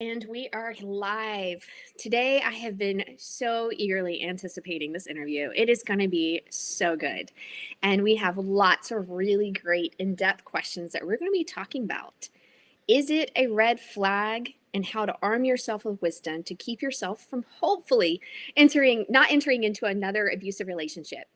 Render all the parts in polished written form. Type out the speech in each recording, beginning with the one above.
And we are live. Today, I have been so eagerly anticipating this interview. It is going to be so good. And we have lots of really great in depth questions that we're going to be talking about. Is it a red flag? And how to arm yourself with wisdom to keep yourself from hopefully not entering into another abusive relationship.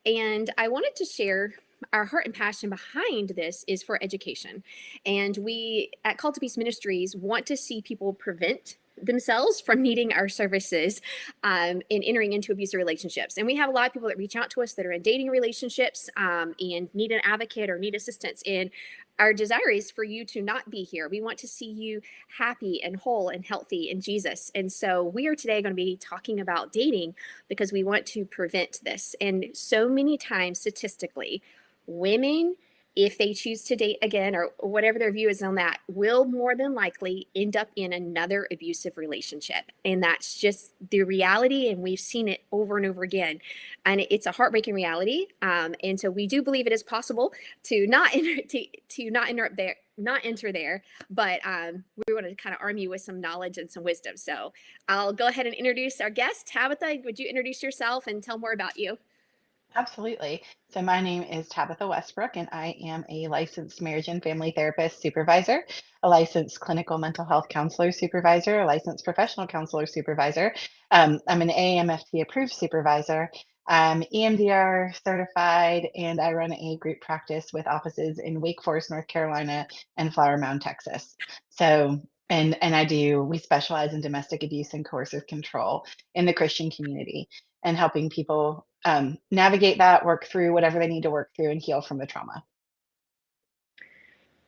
And I wanted to share our heart and passion behind this is for education. And we at Call to Peace Ministries want to see people prevent themselves from needing our services and entering into abusive relationships. And we have a lot of people that reach out to us that are in dating relationships and need an advocate or need assistance. And our desire is for you to not be here. We want to see you happy and whole and healthy in Jesus. And so we are today going to be talking about dating because we want to prevent this. And so many times, statistically, women, if they choose to date again or whatever their view is on that, will more than likely end up in another abusive relationship. And that's just the reality. And we've seen it over and over again. And it's a heartbreaking reality. And so we do believe it is possible to not enter, to not enter there, not enter there, but we want to kind of arm you with some knowledge and some wisdom. So I'll go ahead and introduce our guest. Tabitha, would you introduce yourself and tell more about you? Absolutely. So my name is Tabitha Westbrook, and I am a licensed marriage and family therapist supervisor, a licensed clinical mental health counselor supervisor, a licensed professional counselor supervisor. I'm an AMFT approved supervisor. I'm EMDR certified, and I run a group practice with offices in Wake Forest, North Carolina, and Flower Mound, Texas. So, we specialize in domestic abuse and coercive control in the Christian community and helping people navigate that, work through whatever they need to work through, and heal from the trauma.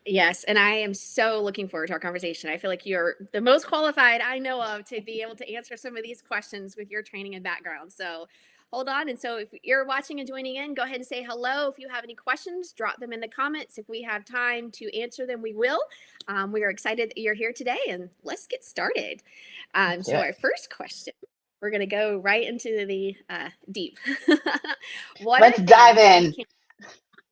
Yes, and I am so looking forward to our conversation. I feel like you're the most qualified I know of to be able to answer some of these questions with your training and background. So hold on. And so if you're watching and joining in, go ahead and say hello. If you have any questions, drop them in the comments. If we have time to answer them, we will. We are excited that you're here today, and let's get started. Let's do So it. our first question, we're going to go right into the deep. What are Let's dive things we in. can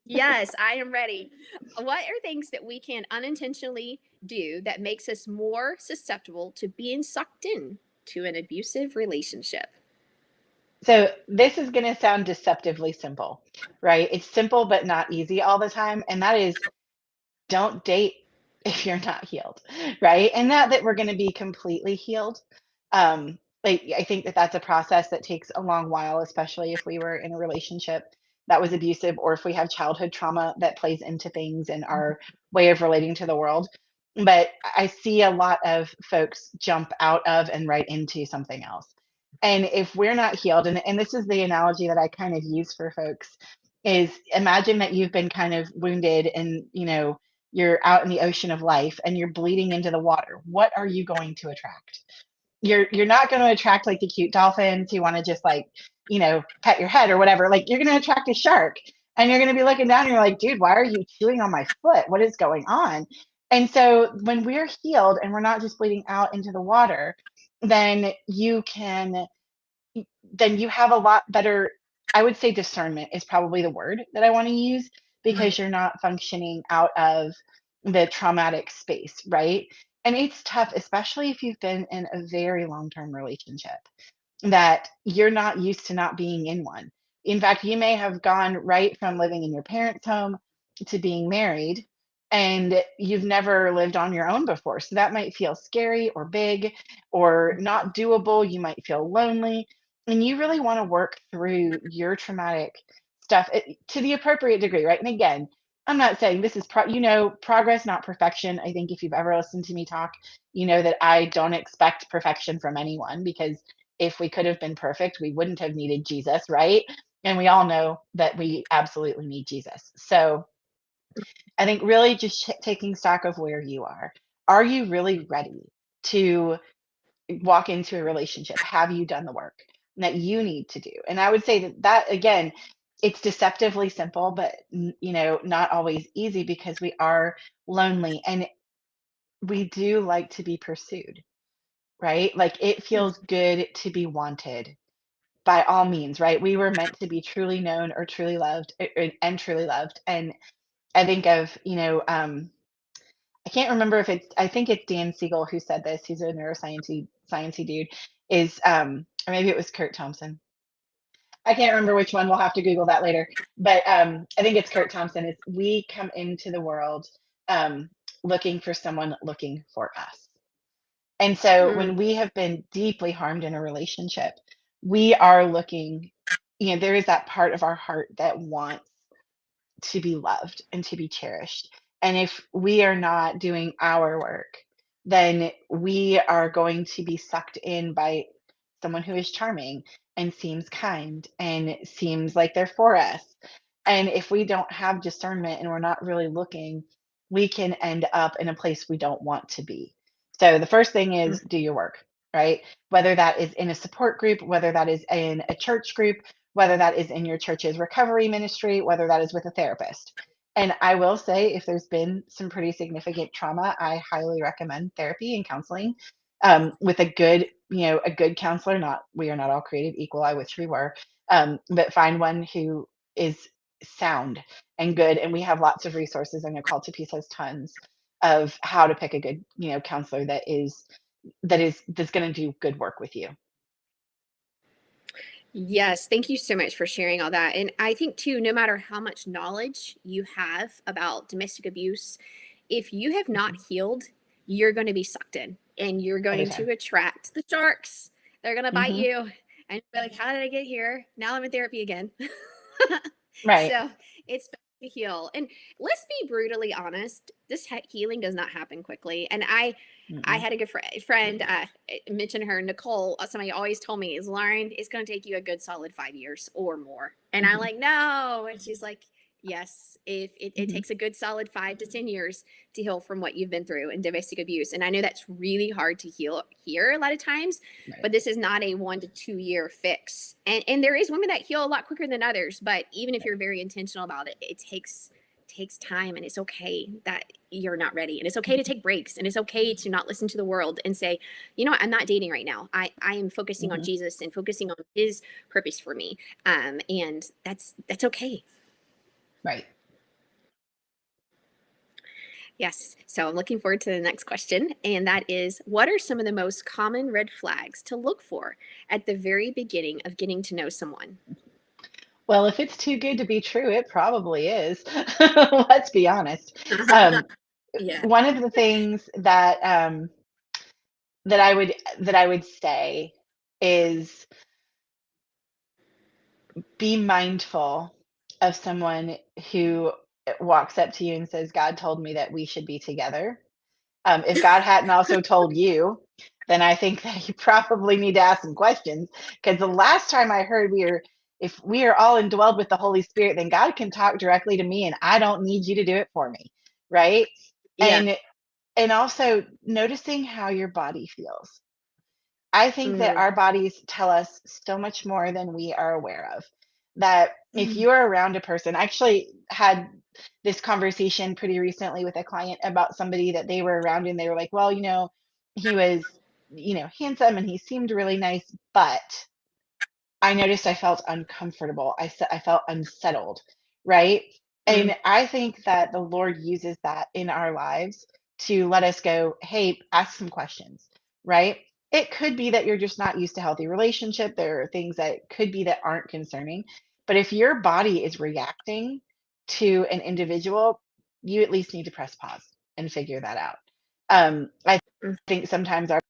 Yes, I am ready. What are things that we can unintentionally do that makes us more susceptible to being sucked in to an abusive relationship? So this is going to sound deceptively simple, right? It's simple but not easy all the time, and that is don't date if you're not healed, right? And not that we're going to be completely healed. I think that that's a process that takes a long while, especially if we were in a relationship that was abusive, or if we have childhood trauma that plays into things in our way of relating to the world. But I see a lot of folks jump out of and right into something else. And if we're not healed, and this is the analogy that I kind of use for folks, is imagine that you've been kind of wounded and you're out in the ocean of life and you're bleeding into the water. What are you going to attract? You're not going to attract like the cute dolphins who want to just like, pet your head or whatever. Like you're going to attract a shark, and you're going to be looking down and you're like, dude, why are you chewing on my foot? What is going on? And so when we're healed and we're not just bleeding out into the water, then you have a lot better, I would say discernment is probably the word that I want to use, Mhm. because you're not functioning out of the traumatic space, right? And it's tough, especially if you've been in a very long-term relationship, that you're not used to not being in one. In fact, you may have gone right from living in your parents' home to being married, and you've never lived on your own before. So that might feel scary or big or not doable. You might feel lonely, and you really want to work through your traumatic stuff to the appropriate degree, right? And again, I'm not saying this is progress, not perfection. I think if you've ever listened to me talk, you know that I don't expect perfection from anyone, because if we could have been perfect, we wouldn't have needed Jesus, right? And we all know that we absolutely need Jesus. So I think really just taking stock of where you are. Are you really ready to walk into a relationship? Have you done the work that you need to do? And I would say that again, it's deceptively simple, but not always easy, because we are lonely and we do like to be pursued, right? Like it feels good to be wanted by all means, right? We were meant to be truly known or truly loved and truly loved. And I think of, I can't remember if I think it's Dan Siegel who said this. He's a sciencey dude. Or maybe it was Kurt Thompson. I can't remember which one. We'll have to Google that later. But I think it's Kurt Thompson. Is we come into the world um, looking for someone looking for us. And so Mm, when we have been deeply harmed in a relationship, we are looking, there is that part of our heart that wants to be loved and to be cherished. And if we are not doing our work, then we are going to be sucked in by someone who is charming and seems kind and seems like they're for us. And if we don't have discernment and we're not really looking, we can end up in a place we don't want to be. So the first thing mm, is do your work, right? Whether that is in a support group, whether that is in a church group, whether that is in your church's recovery ministry, whether that is with a therapist. And I will say, if there's been some pretty significant trauma, I highly recommend therapy and counseling with a good counselor. Not we are not all created equal. I wish we were, but find one who is sound and good. And we have lots of resources. I know Call to Peace has tons of how to pick a good, counselor that's going to do good work with you. Yes, thank you so much for sharing all that. And I think, too, no matter how much knowledge you have about domestic abuse, if you have not Mhm. healed, you're going to be sucked in and you're Every going to time. attract the sharks. They're going to bite Hmm. you and be like, how did I get here? Now I'm in therapy again. Right. So it's best to heal. And let's be brutally honest, this healing does not happen quickly. And I Mm-mm. had a good friend, mention her, Nicole. Somebody always told me, is Lauren, it's going to take you a good solid 5 years or more. And I'm Mhm. like, no. And she's like, yes, if it Mhm. takes a good solid 5 to 10 years to heal from what you've been through in domestic abuse. And I know that's really hard to heal here a lot of times, Right. but this is not a 1 to 2 year fix. And there is women that heal a lot quicker than others, but even if Right. you're very intentional about it, it takes time, and it's okay that you're not ready, and it's okay to take breaks, and it's okay to not listen to the world and say, you know what, I'm not dating right now. I am focusing on Mhm. Jesus and focusing on his purpose for me. And that's okay. Right. Yes. So I'm looking forward to the next question, and that is, what are some of the most common red flags to look for at the very beginning of getting to know someone? Well, if it's too good to be true, it probably is. Let's be honest. Um, Yeah. one of the things that I would say is be mindful of someone who walks up to you and says, "God told me that we should be together." If God hadn't also told you, then I think that you probably need to ask some questions. Because the last time I heard if we are all indwelled with the Holy Spirit, then God can talk directly to me, and I don't need you to do it for me, right? Yeah. And and also noticing how your body feels. I think that Mm, our bodies tell us so much more than we are aware of. That if mm, you are around a person, I actually had this conversation pretty recently with a client about somebody that they were around, and they were like, well, he was, handsome and he seemed really nice, but I noticed I felt uncomfortable. I felt unsettled, right? mm, And I think that the Lord uses that in our lives to let us go, hey, ask some questions, right? It could be that you're just not used to healthy relationship. There are things that could be that aren't concerning. But if your body is reacting to an individual, you at least need to press pause and figure that out. I mm, think sometimes our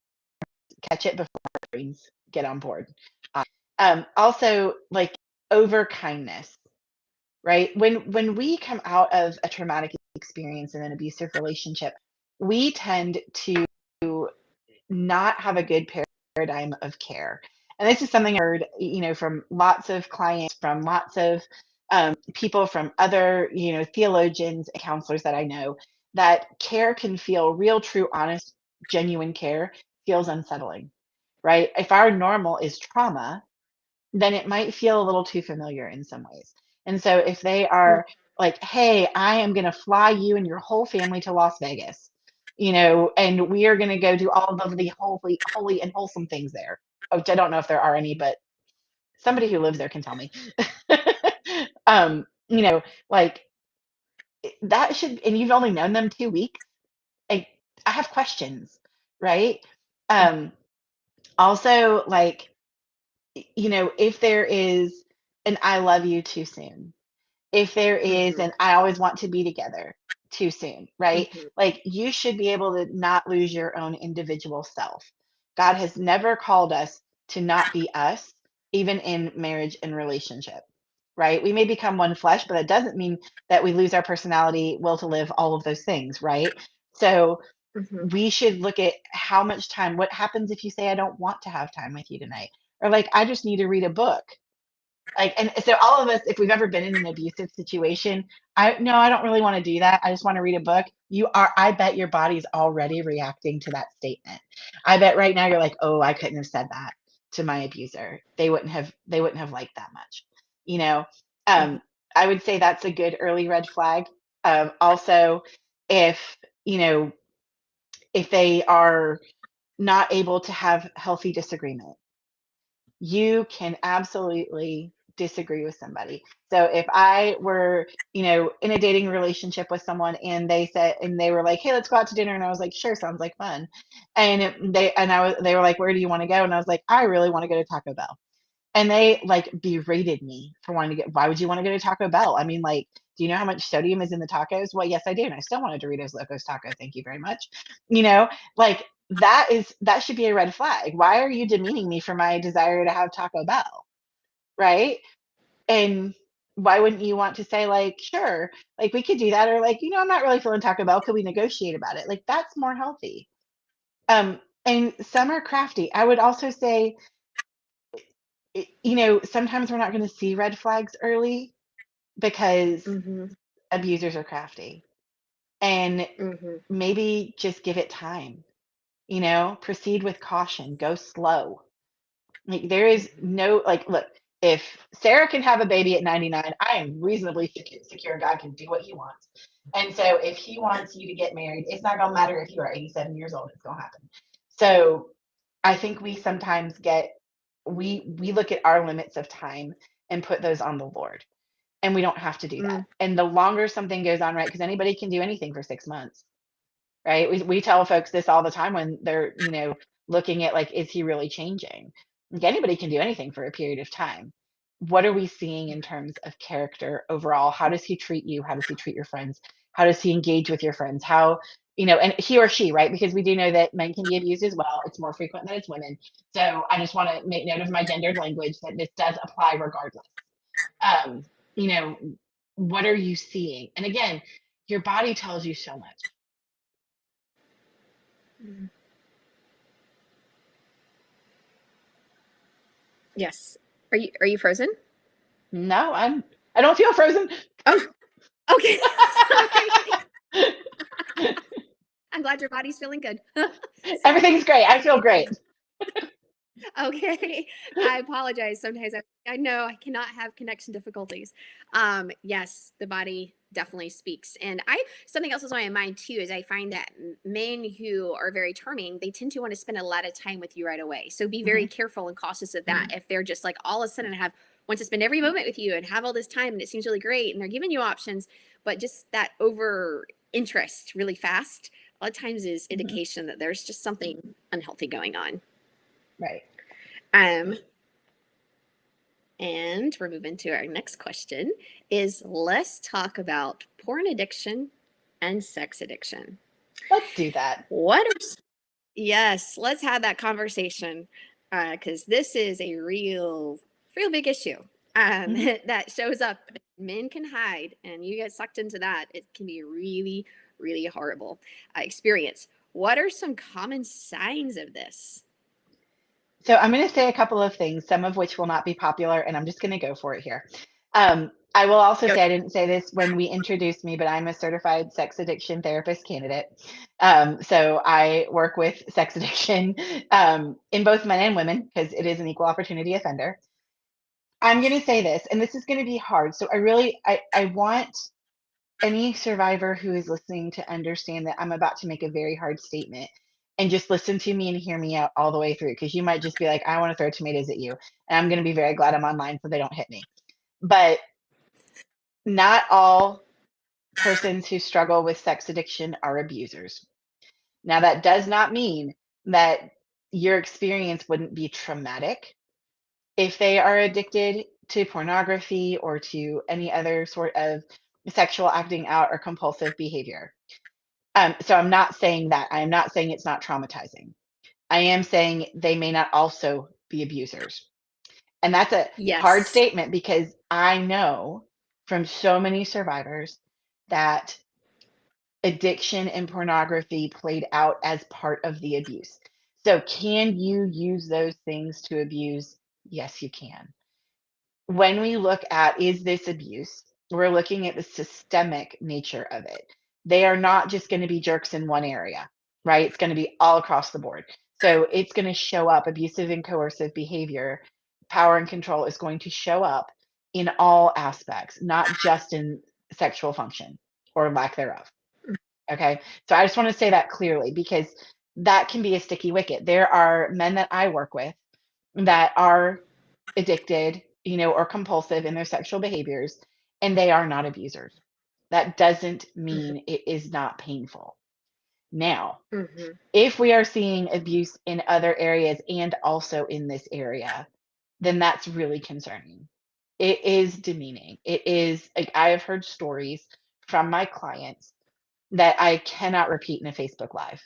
catch it before our brains get on board. Also, like over kindness, right? When we come out of a traumatic experience in an abusive relationship, we tend to not have a good paradigm of care. And this is something I heard, from lots of clients, from lots of people, from other, theologians and counselors that I know, that care can feel real, true, honest, genuine care feels unsettling, right? If our normal is trauma, then it might feel a little too familiar in some ways. And so if they mm. are like, "Hey, I am going to fly you and your whole family to Las Vegas, and we are going to go do all of the holy and wholesome things there." Which I don't know if there are any, but somebody who lives there can tell me. Like that should, and you've only known them 2 weeks, I have questions, right? Um, Also, like, if there is an I love you too soon, if there is Mm-hmm. an I always want to be together too soon, right? Mm-hmm. Like, you should be able to not lose your own individual self. God has never called us to not be us, even in marriage and relationship, right? We may become one flesh, but that doesn't mean that we lose our personality, will to live, all of those things, right? So Mm-hmm. we should look at how much time, what happens if you say, I don't want to have time with you tonight? Or like, I just need to read a book. Like, and so all of us, if we've ever been in an abusive situation, I don't really want to do that. I just want to read a book. I bet your body's already reacting to that statement. I bet right now you're like, oh, I couldn't have said that to my abuser. They wouldn't have liked that much. You know, Mm-hmm. um, I would say that's a good early red flag. Also, if, you know, if they are not able to have healthy disagreement, you can absolutely disagree with somebody. So if I were, in a dating relationship with someone and they were like, "Hey, let's go out to dinner." And I was like, "Sure, sounds like fun." They were like, "Where do you want to go?" And I was like, "I really want to go to Taco Bell." And they like berated me for wanting to get, why would you want to go to Taco Bell? I mean, like, do you know how much sodium is in the tacos? Well, yes, I do. And I still want a Doritos Locos taco. Thank you very much. You know, like that should be a red flag. Why are you demeaning me for my desire to have Taco Bell? Right. And why wouldn't you want to say, like, sure, like we could do that? Or like, I'm not really feeling Taco Bell. Could we negotiate about it? Like, that's more healthy. And some are crafty. I would also say, sometimes we're not going to see red flags early because Mm-hmm. abusers are crafty. And Mm-hmm. maybe just give it time, proceed with caution, go slow. Like, there is Mm-hmm. no, like, look, if Sarah can have a baby at 99, I am reasonably secure God can do what he wants. And so if he wants you to get married, it's not going to matter if you are 87 years old, it's going to happen. So I think we sometimes we look at our limits of time and put those on the Lord. And we don't have to do that. Mm-hmm. And the longer something goes on, right? Because anybody can do anything for 6 months, right? We tell folks this all the time when they're, looking at like, is he really changing? Like, anybody can do anything for a period of time. What are we seeing in terms of character overall? How does he treat you? How does he treat your friends? How does he engage with your friends? And he or she, right? Because we do know that men can be abused as well. It's more frequent than it's women. So I just want to make note of my gendered language that this does apply regardless. Um, you know, what are you seeing? And again, your body tells you so much. Mm-hmm. Yes. Are you frozen? No, I don't feel frozen. Oh, okay. Sorry. I'm glad your body's feeling good. Everything's Sorry. great. I feel great. Okay. I apologize. Sometimes I know I cannot have connection difficulties. Yes, the body definitely speaks. And something else is on my mind too is I find that men who are very charming, they tend to want to spend a lot of time with you right away. So be very Mhm. careful and cautious of that. If they're just like all of a sudden want to spend every moment with you and have all this time and it seems really great and they're giving you options, but just that over interest really fast, a lot of times is Mhm. indication that there's just something unhealthy going on. Right. Um, and we're moving to our next question is let's talk about porn addiction and sex addiction. Let's do that. What are, yes, let's have that conversation because this is a real big issue Mhm. that shows up. Men can hide and you get sucked into that. It can be a really horrible experience. What are some common signs of this? So I'm going to say a couple of things, some of which will not be popular, and I'm just going to go for it here. I will also Go. say, I didn't say this when we introduced me, but I'm a certified sex addiction therapist candidate. So I work with sex addiction in both men and women because it is an equal opportunity offender. I'm going to say this, and this is going to be hard. So I want any survivor who is listening to understand that I'm about to make a very hard statement and just listen to me and hear me out all the way through because you might just be like, I want to throw tomatoes at you. And I'm going to be very glad I'm online so they don't hit me. But not all persons who struggle with sex addiction are abusers. Now, that does not mean that your experience wouldn't be traumatic if they are addicted to pornography or to any other sort of sexual acting out or compulsive behavior. So I'm not saying that. I am not saying it's not traumatizing. I am saying they may not also be abusers. And that's a hard Yes. statement because I know from so many survivors that addiction and pornography played out as part of the abuse. So, can you use those things to abuse? Yes, you can. When we look at is this abuse, we're looking at the systemic nature of it. They are not just going to be jerks in one area, right? It's going to be all across the board. So it's going to show up abusive and coercive behavior, power and control is going to show up in all aspects, not just in sexual function or lack thereof. Okay. So I just want to say that clearly because that can be a sticky wicket. There are men that I work with that are addicted, or compulsive in their sexual behaviors, and they are not abusers. That doesn't Mhm. mean it is not painful. Now, Mhm. if we are seeing abuse in other areas and also in this area, then that's really concerning. It is demeaning. It is like I have heard stories from my clients that I cannot repeat in a Facebook Live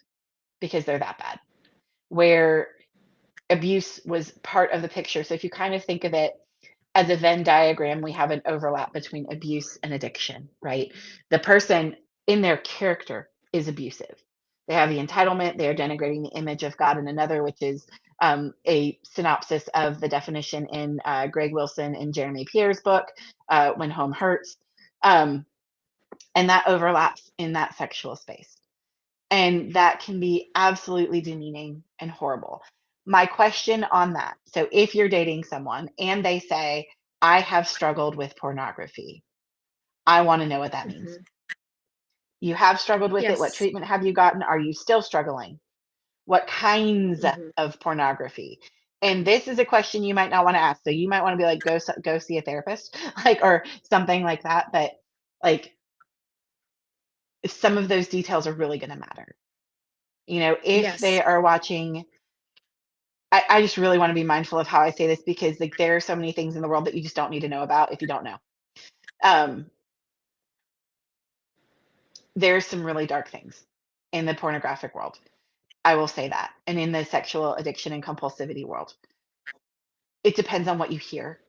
because they're that bad, where abuse was part of the picture. So if you kind of think of it as a Venn diagram, we have an overlap between abuse and addiction, right? The person in their character is abusive. They have the entitlement, they are denigrating the image of God and another, which is a synopsis of the definition in Greg Wilson and Jeremy Pierre's book, When Home Hurts. Um, and that overlaps in that sexual space. And that can be absolutely demeaning and horrible. My question on that, so if you're dating someone and they say, I have struggled with pornography, I want to know what that means. Mhm. You have struggled with it. What Yes. treatment have you gotten? Are you still struggling? What kinds Mhm. of pornography? And this is a question you might not want to ask. So you might want to be like, go see a therapist, like, or something like that. But like, some of those details are really going to matter. If they Yes. are watching, I just really want to be mindful of how I say this because like there are so many things in the world that you just don't need to know about if you don't know. Um, there's some really dark things in the pornographic world. I will say that. And in the sexual addiction and compulsivity world, it depends on what you hear.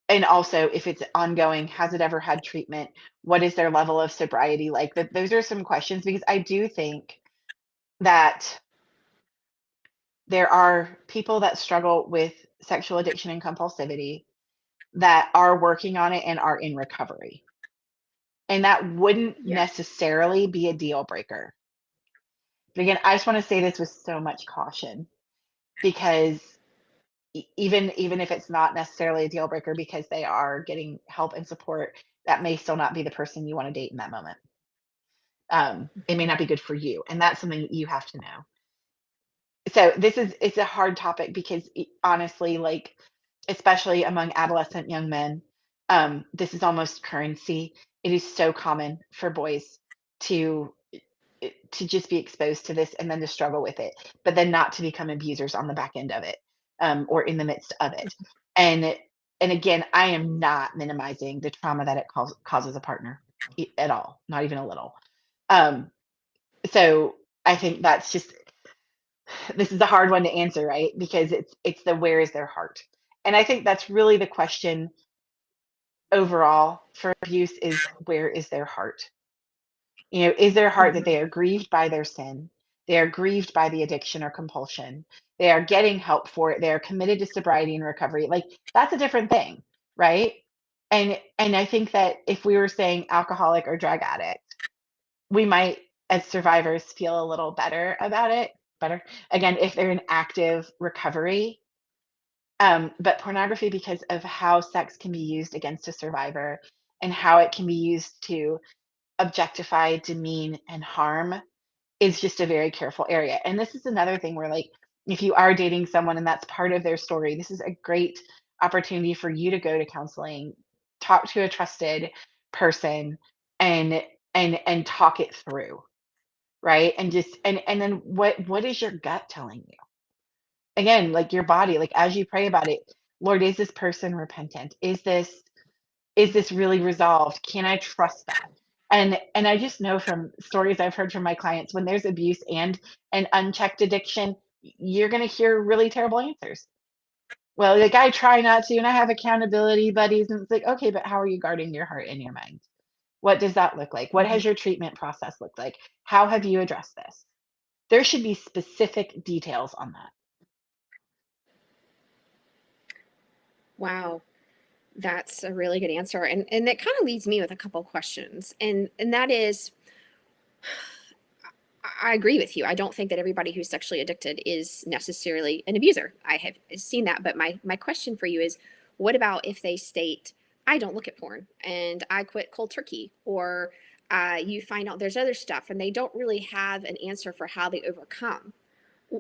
And also, if it's ongoing, has it ever had treatment? What is their level of sobriety like? Those are some questions because I do think that there are people that struggle with sexual addiction and compulsivity that are working on it and are in recovery. And that wouldn't Yeah. necessarily be a deal breaker. But again, I just want to say this with so much caution because even if it's not necessarily a deal breaker because they are getting help and support, that may still not be the person you want to date in that moment. It may Mhm. not be good for you, and that's something you have to know. So it's a hard topic because honestly, like especially among adolescent young men, this is almost currency. It is so common for boys to to just be exposed to this and then to struggle with it, but then not to become abusers on the back end of it, or in the midst of it. And and again, I am not minimizing the trauma that it causes a partner at all, not even a little. Um, so I think that's just this is a hard one to answer, right? Because it's the where is their heart, and I think that's really the question overall for abuse is where is their heart? Is their heart that Mhm. they are grieved by their sin? They are grieved by the addiction or compulsion. They are getting help for it. They are committed to sobriety and recovery. Like that's a different thing, right? And I think that if we were saying alcoholic or drug addict, we might, as survivors, feel a little better about it. Better again if they're in active recovery. But pornography, because of how sex can be used against a survivor and how it can be used to objectify, demean, and harm is just a very careful area. And this is another thing where, like, if you are dating someone and that's part of their story, this is a great opportunity for you to go to counseling, talk to a trusted person, and talk it through, right? And just and then what is your gut telling you? Again, like your body, like as you pray about it, Lord, is this person repentant? Is this really resolved? Can I trust that? And I just know from stories I've heard from my clients, when there's abuse and an unchecked addiction, you're going to hear really terrible answers. Well, like I try not to, and I have accountability buddies, and it's like, okay, but how are you guarding your heart and your mind? What does that look like? What Mhm. has your treatment process looked like? How have you addressed this? There should be specific details on that. Wow. That's a really good answer. And that kind of leads me with a couple questions. And that is, I agree with you. I don't think that everybody who's sexually addicted is necessarily an abuser. I have seen that, but my question for you is, what about if they state, I don't look at porn and I quit cold turkey, or you find out there's other stuff and they don't really have an answer for how they overcome?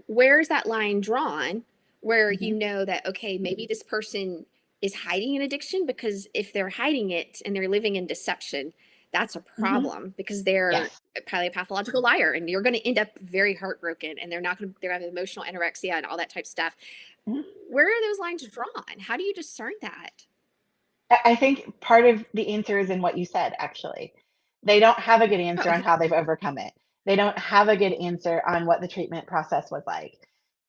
Where's that line drawn where you Mhm. know that, okay, maybe this person is hiding an addiction? Because if they're hiding it and they're living in deception, that's a Mhm. problem, because they're Yes. probably a pathological liar, and you're going to end up very heartbroken, and they're not going to, they're having emotional anorexia and all that type of stuff. Mhm. Where are those lines drawn? How do you discern that? I think part of the answer is in what you said, actually. They don't have a good answer Oh, on how they've overcome it. They don't have a good answer on what the treatment process was like.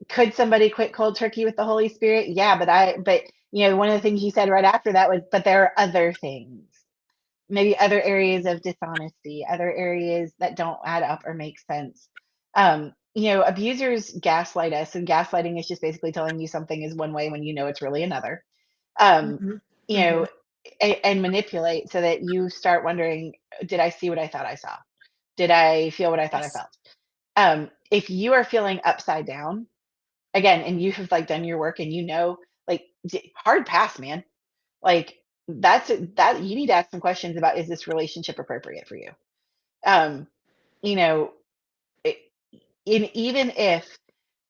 Could somebody quit cold turkey with the Holy Spirit? Yeah, but one of the things you said right after that was, but there are other things. Maybe other areas of dishonesty, other areas that don't add up or make sense. Abusers gaslight us, and gaslighting is just basically telling you something is one way when you know it's really another. Um, hmm you hmm know, and manipulate so that you start wondering, did I see what I thought I saw? Did I feel what I thought I yes, felt? If you are feeling upside down, again, and you have like done your work and like hard pass, man. Like that you need to ask some questions about, is this relationship appropriate for you? Um, you know, it, even if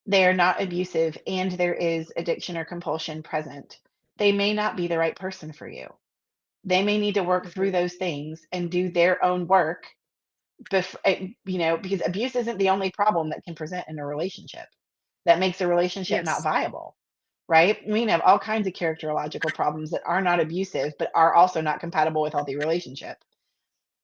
they are not abusive and there is addiction or compulsion present, they may not be the right person for you. They may need to work through hmm those things and do their own work because abuse isn't the only problem that can present in a relationship that makes a relationship not yes, viable, right? We can have all kinds of characterological problems that are not abusive, but are also not compatible with healthy relationship.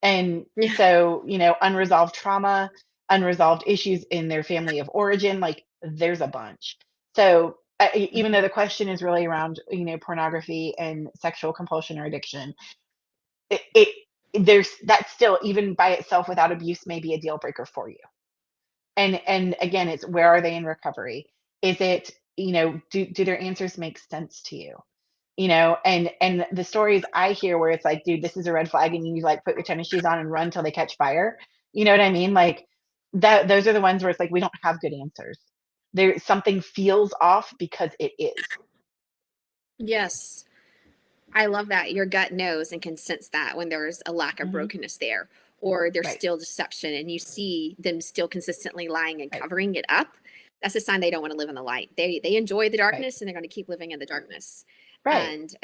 And yeah, so, unresolved trauma, unresolved issues in their family of origin, like there's a bunch. So, even hmm though the question is really around, pornography and sexual compulsion or addiction, it there's that still, even by itself without abuse, may be a deal breaker for you. And again, it's, where are they in recovery? Is it, do their answers make sense to you? And the stories I hear where it's like, dude, this is a red flag, and you like put your tennis shoes on and run till they catch fire. You know what I mean? Like that, those are the ones where it's like, we don't have good answers. There, something feels off because it is. yes. I love that. Your gut knows and can sense that when there's a lack of Hmm. brokenness there, or there's Right. still deception, and you see them still consistently lying and Right. covering it up. That's a sign they don't want to live in the light. They enjoy the Right. darkness, and they're going to keep living in the darkness. Right. And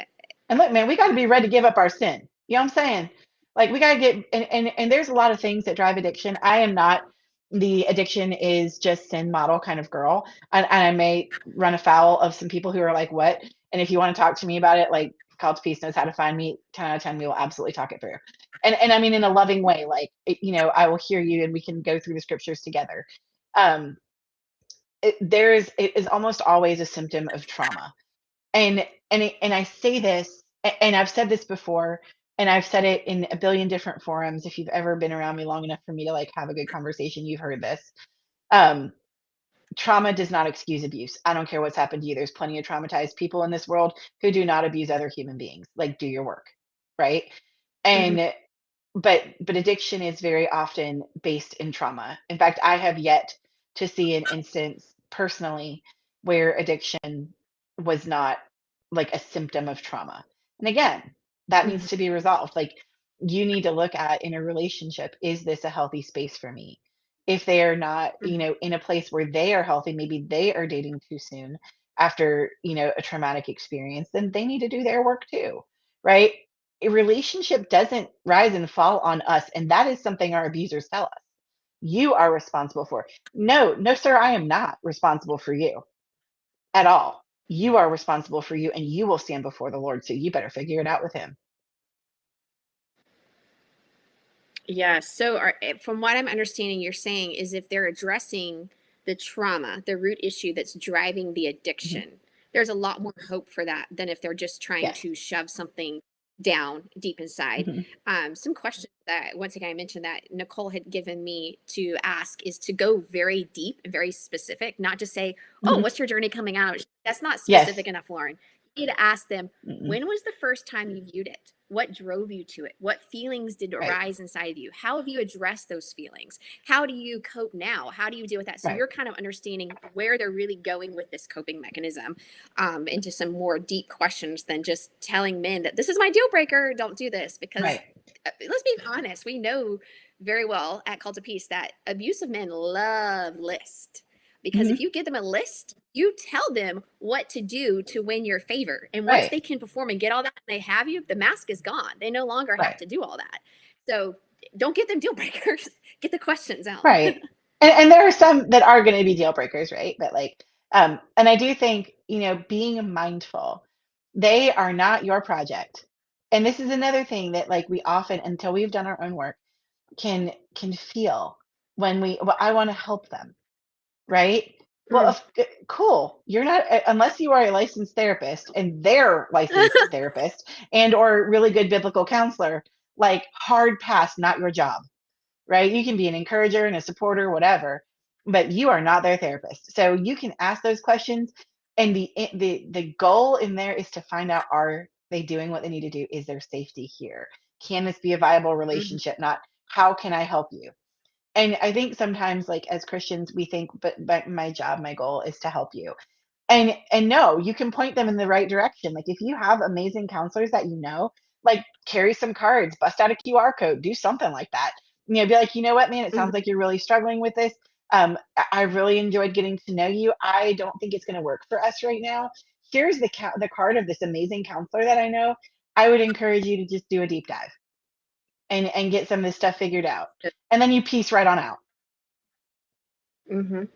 And look, man, we got to be ready to give up our sin. You know what I'm saying? Like we got to get, and there's a lot of things that drive addiction. I am not the addiction is just sin model kind of girl. And I may run afoul of some people who are like, what? And if you want to talk to me about it, like Call to Peace knows how to find me. 10 out of 10, we will absolutely talk it through. And I mean, in a loving way, like, I will hear you and we can go through the scriptures together. Um, it is almost always a symptom of trauma. And I say this, and I've said this before, and I've said it in a billion different forums. If you've ever been around me long enough for me to like have a good conversation, you've heard this. Um, Trauma does not excuse abuse. I don't care what's happened to you. There's plenty of traumatized people in this world who do not abuse other human beings. Like, do your work, right? mhm, And but addiction is very often based in trauma. In fact, I have yet to see an instance personally where addiction was not like a symptom of trauma. And again, that needs mhm, to be resolved. Like you need to look at, in a relationship, is this a healthy space for me? If they are not, mhm, in a place where they are healthy, maybe they are dating too soon after, a traumatic experience, then they need to do their work too, right? A relationship doesn't rise and fall on us, and that is something our abusers tell us. You are responsible for. No, no, sir, I am not responsible for you at all. You are responsible for you, and you will stand before the Lord. So you better figure it out with him. Yeah. So, from what I'm understanding, you're saying is if they're addressing the trauma, the root issue that's driving the Mhm. addiction, there's a lot more hope for that than if they're just trying Yes. to shove something down deep inside. Hmm. Some questions that, once again, I mentioned that Nicole had given me to ask is to go very deep and very specific, not just say, "Oh, Hmm. what's your journey coming out?" That's not Yes. specific enough, Lauren. You need to ask them, Mm-mm. when was the first time you viewed it? What drove you to it? What feelings did Right. arise inside of you? How have you addressed those feelings? How do you cope now? How do you deal with that? So Right. you're kind of understanding where they're really going with this coping mechanism, into some more deep questions than just telling men that this is my deal breaker, don't do this. Because Right. let's be honest, we know very well at Cult of Peace that abusive men love lists. Because if Hmm. you give them a list, you tell them what to do to win your favor. And once Right. they can perform and get all that, and they have you, the mask is gone. They no longer have Right. to do all that. So don't get them deal breakers. Get the questions out. Right. And there are some that are going to be deal breakers, right? But like, and I do think, being mindful, they are not your project. And this is another thing that like we often, until we've done our own work, can feel when well, I want to help them, right? Well, Mm. cool. You're not unless you are a licensed therapist and their licensed therapist and or really good biblical counselor, like hard pass, not your job, right? You can be an encourager and a supporter, whatever, but you are not their therapist. So you can ask those questions, and the goal in there is to find out, are they doing what they need to do? Is there safety here? Can this be a viable Mhm. relationship? Not how can I help you? And I think sometimes, like as Christians, we think, but my job, my goal is to help you. And no, you can point them in the right direction. Like if you have amazing counselors that like carry some cards, bust out a QR code, do something like that. Be like, you know what, man, it Mhm. sounds like you're really struggling with this. I really enjoyed getting to know you. I don't think it's going to work for us right now. Here's the card of this amazing counselor that I know. I would encourage you to just do a deep dive and get some of this stuff figured out. And then you piece right on out. Mhm.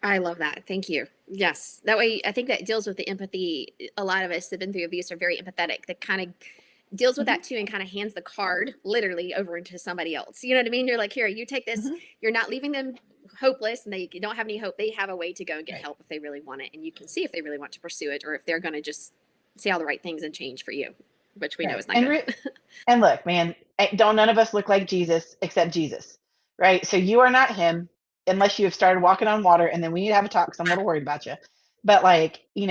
I love that. Thank you. Yes. That way, I think that deals with the empathy. A lot of us that have been through abuse are very empathetic. That kind of deals with Hmm. that too and kind of hands the card literally over into somebody else. You know what I mean? You're like, here, you take this. Hmm. You're not leaving them hopeless and they don't have any hope. They have a way to go and get Right. help if they really want it. And you can see if they really want to pursue it or if they're going to just say all the right things and change for you, which we know Right. is not good. And look, man, don't none of us look like Jesus except Jesus, right? So you are not him unless you have started walking on water, and then we need to have a talk because I'm a little worried about you. But like, you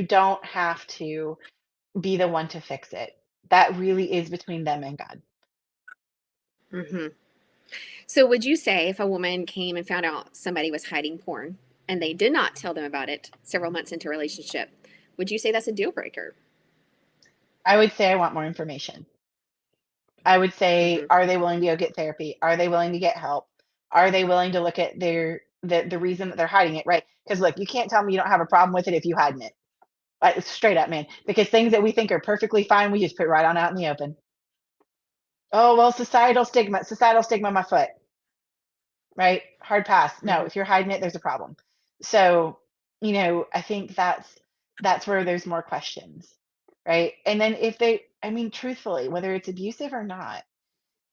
don't have to be the one to fix it. That really is between them and God. Hmm. So, would you say if a woman came and found out somebody was hiding porn and they did not tell them about it several months into a relationship, would you say that's a deal breaker? I would say I want more information. I would say, Hmm. are they willing to go get therapy? Are they willing to get help? Are they willing to look at the reason that they're hiding it, right? Because look, you can't tell me you don't have a problem with it if you hiding it. Straight up, man. Because things that we think are perfectly fine, we just put right on out in the open. Oh, well, societal stigma my foot, right? Hard pass. No, Hmm. if you're hiding it, there's a problem. So, I think that's where there's more questions, right? And then I mean, truthfully, whether it's abusive or not,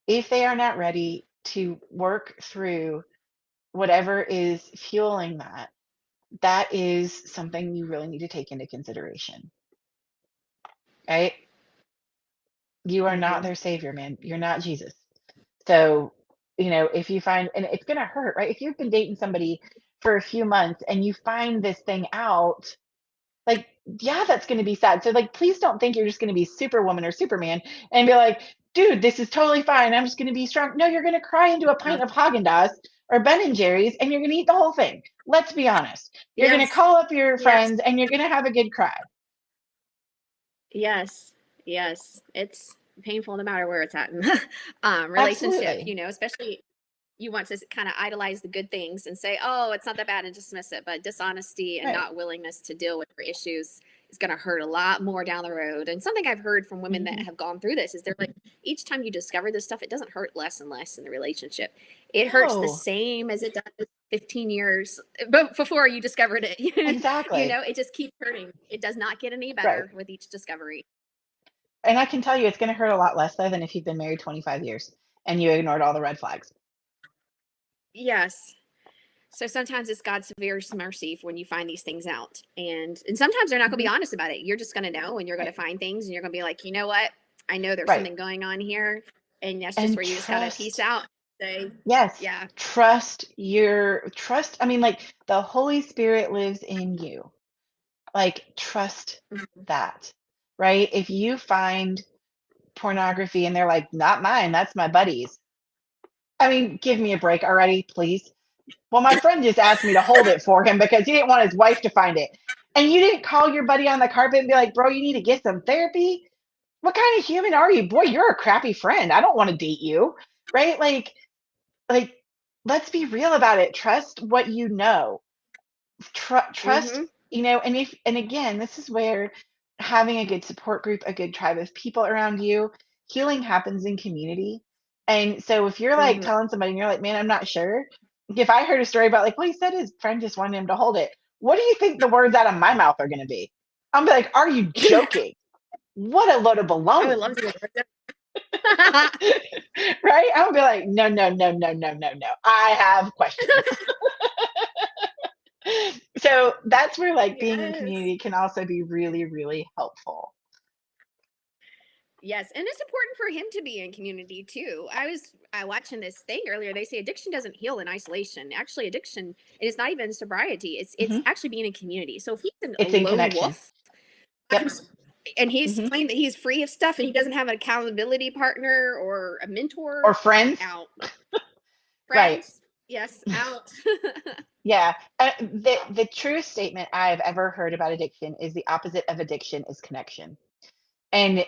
if they are not ready to work through whatever is fueling that, that is something you really need to take into consideration, right? You are not Hmm. their savior, man. You're not Jesus. So, if you find, and it's going to hurt, right? If you've been dating somebody for a few months and you find this thing out, like, yeah, that's going to be sad. So, like, please don't think you're just going to be Superwoman or Superman and be like, dude, this is totally fine. I'm just going to be strong. No, you're going to cry into a Yeah. pint of Haagen-Dazs or Ben and Jerry's and you're going to eat the whole thing. Let's be honest. You're going to Yes. call up your Yes. friends and you're going to have a good cry. Yes. Yes. It's painful no matter where it's at in relationship, Absolutely. especially you want to kind of idolize the good things and say, oh, it's not that bad and dismiss it. But dishonesty and Right. not willingness to deal with your issues it's going to hurt a lot more down the road. And something I've heard from women that Mhm. have gone through this is they're like, each time you discover this stuff, it doesn't hurt less and less in the relationship. It hurts the No, same as it does 15 years before you discovered it. You exactly. know, it just keeps hurting. It does not get any Right. better with each discovery. And I can tell you it's gonna hurt a lot less though than if you've been married 25 years and you ignored all the red flags. Yes. So sometimes it's God's severest mercy when you find these things out. And sometimes they're not going to be Mhm. honest about it. You're just going to know, and you're going to Right. find things, and you're going to be like, you know what? I know there's Right. something going on here. And that's just And where you just got to peace trust. out. Say, Yes. yeah. Trust. I mean, like the Holy Spirit lives in you. Like, trust Mhm. that. Right? If you find pornography and they're like, not mine, that's my buddy's. I mean, give me a break already, please. Well, my friend just asked me to hold it for him because he didn't want his wife to find it. And you didn't call your buddy on the carpet and be like, bro, you need to get some therapy. What kind of human are you? Boy, you're a crappy friend. I don't want to date you. Right? Like, let's be real about it. Trust what you know. Trust, Mm-hmm. and again, this is where having a good support group, a good tribe of people around you, healing happens in community. And so if you're like Mm-hmm. telling somebody and you're like, man, I'm not sure. If I heard a story about like, well, he said his friend just wanted him to hold it. What do you think the words out of my mouth are going to be? I'm be like, are you joking? What a load of I would baloney. love to get that. Right? I'm gonna be like, no, no, no, no, no, no, no. I have questions. So that's where like being in Yes. community can also be really, really helpful. Yes, and it's important for him to be in community too. I was watching this thing earlier. They say addiction doesn't heal in isolation. Actually, addiction, and it's not even sobriety. It's Mhm. actually being in community. So if he's a It's in lone connection. wolf, Yep. and he's Mhm. claimed that he's free of stuff, and he doesn't have an accountability partner or a Or mentor, friends. out. Right. Friends, yes, out. Yeah. The truest statement I've ever heard about addiction is the opposite of addiction is connection. And